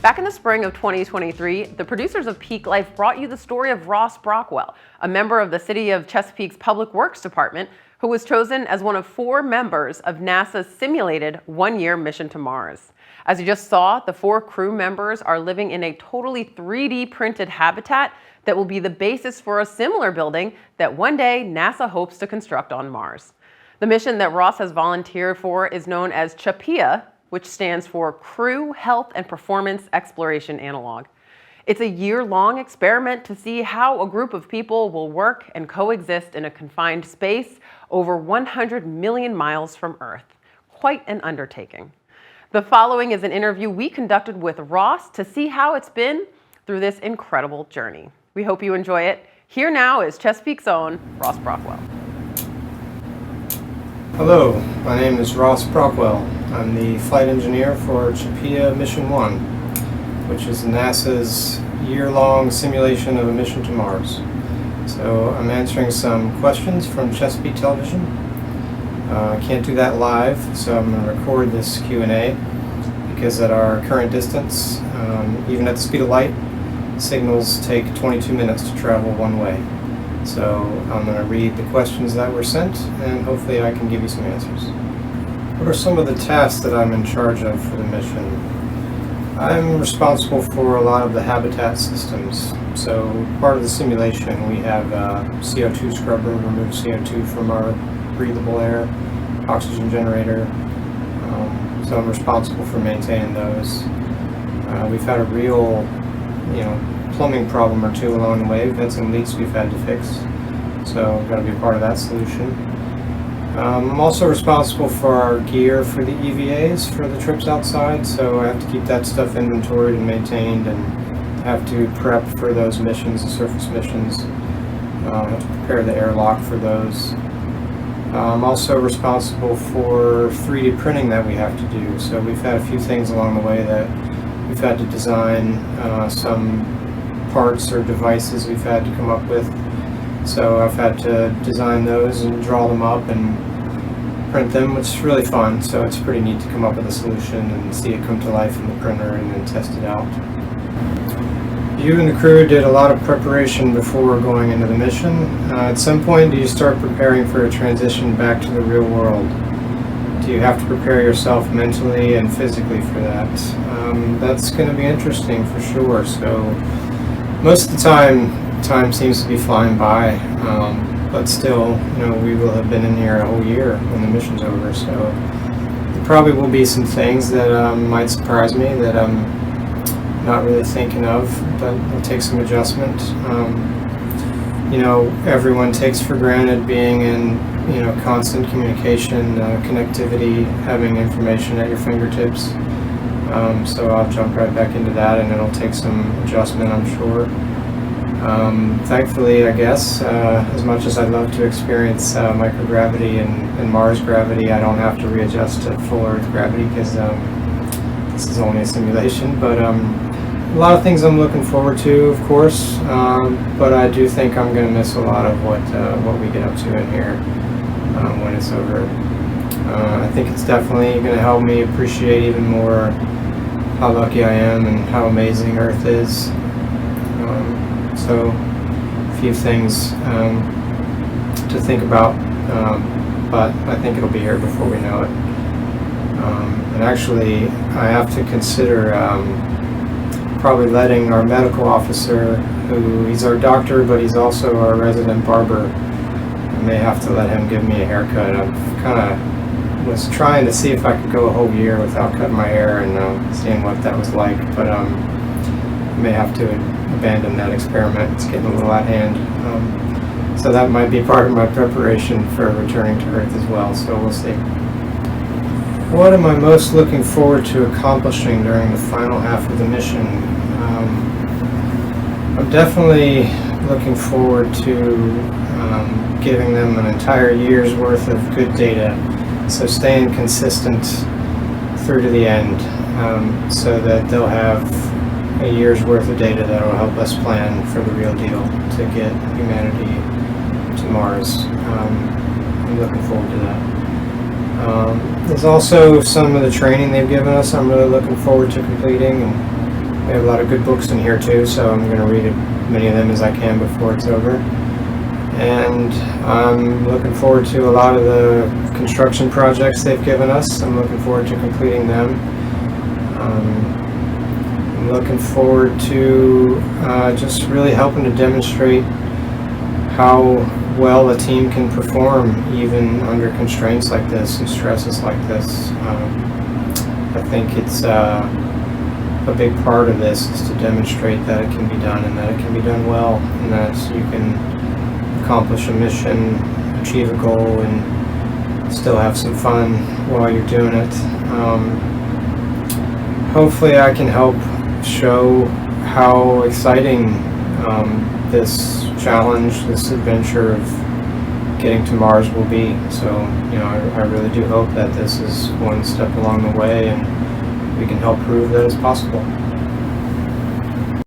Back in the spring of 2023, the producers of Peak Life brought you the story of Ross Brockwell, a member of the City of Chesapeake's Public Works Department, who was chosen as one of 4 members of NASA's simulated one-year mission to Mars. As you just saw, the 4 crew members are living in a totally 3D printed habitat that will be the basis for a similar building that one day NASA hopes to construct on Mars. The mission that Ross has volunteered for is known as CHAPEA, which stands for Crew Health and Performance Exploration Analog. It's a year-long experiment to see how a group of people will work and coexist in a confined space over 100 million miles from Earth. Quite an undertaking. The following is an interview we conducted with Ross to see how it's been through this incredible journey. We hope you enjoy it. Here now is Chesapeake's own Ross Brockwell. Hello, my name is Ross Brockwell. I'm the flight engineer for CHAPEA Mission 1, which is NASA's year-long simulation of a mission to Mars. So I'm answering some questions from Chesapeake Television. I can't do that live, so I'm going to record this Q&A because at our current distance, even at the speed of light, signals take 22 minutes to travel one way. So I'm going to read the questions that were sent, and hopefully I can give you some answers. What are some of the tasks that I'm in charge of for the mission? I'm responsible for a lot of the habitat systems. So part of the simulation, we have a CO2 scrubber, remove CO2 from our breathable air, oxygen generator. So I'm responsible for maintaining those. We've had a real, plumbing problem or two along the way. We've had some leaks we've had to fix, so I've got to be part of that solution. I'm also responsible for our gear for the EVAs for the trips outside, so I have to keep that stuff inventoried and maintained, and have to prep for those missions, the surface missions. I have to prepare the airlock for those. I'm also responsible for 3D printing that we have to do, so we've had a few things along the way that we've had to design, some parts or devices we've had to come up with. So I've had to design those and draw them up and print them, which is really fun. So it's pretty neat to come up with a solution and see it come to life in the printer and then test it out. You and the crew did a lot of preparation before going into the mission. At some point, do you start preparing for a transition back to the real world? Do you have to prepare yourself mentally and physically for that? That's going to be interesting for sure. So most of the time seems to be flying by, but still, we will have been in here a whole year when the mission's over, so there probably will be some things that might surprise me that I'm not really thinking of, but it'll take some adjustment. Everyone takes for granted being in, constant communication, connectivity, having information at your fingertips. So I'll jump right back into that, and it'll take some adjustment, I'm sure. Thankfully, I guess, as much as I'd love to experience microgravity and Mars gravity, I don't have to readjust to full Earth gravity because this is only a simulation. But a lot of things I'm looking forward to, of course, but I do think I'm going to miss a lot of what we get up to in here when it's over. I think it's definitely going to help me appreciate even more how lucky I am and how amazing Earth is. So a few things to think about, but I think it'll be here before we know it. And actually, I have to consider probably letting our medical officer, he's our doctor, but he's also our resident barber, I may have to let him give me a haircut. I've was trying to see if I could go a whole year without cutting my hair and seeing what that was like, but I may have to abandon that experiment. It's getting a little out of hand. So that might be part of my preparation for returning to Earth as well, so we'll see. What am I most looking forward to accomplishing during the final half of the mission? I'm definitely looking forward to giving them an entire year's worth of good data, so staying consistent through to the end, so that they'll have a year's worth of data that will help us plan for the real deal to get humanity to Mars. I'm looking forward to that. There's also some of the training they've given us I'm really looking forward to completing, and We have a lot of good books in here too, so I'm going to read as many of them as I can before it's over. And I'm looking forward to a lot of the construction projects they've given us. I'm looking forward to completing them. I'm looking forward to just really helping to demonstrate how well a team can perform even under constraints like this and stresses like this. I think it's a big part of this is to demonstrate that it can be done and that it can be done well and that you can accomplish a mission, achieve a goal, and still have some fun while you're doing it. Hopefully I can help show how exciting this challenge, this adventure of getting to Mars will be. So, I really do hope that this is one step along the way and we can help prove that it's possible.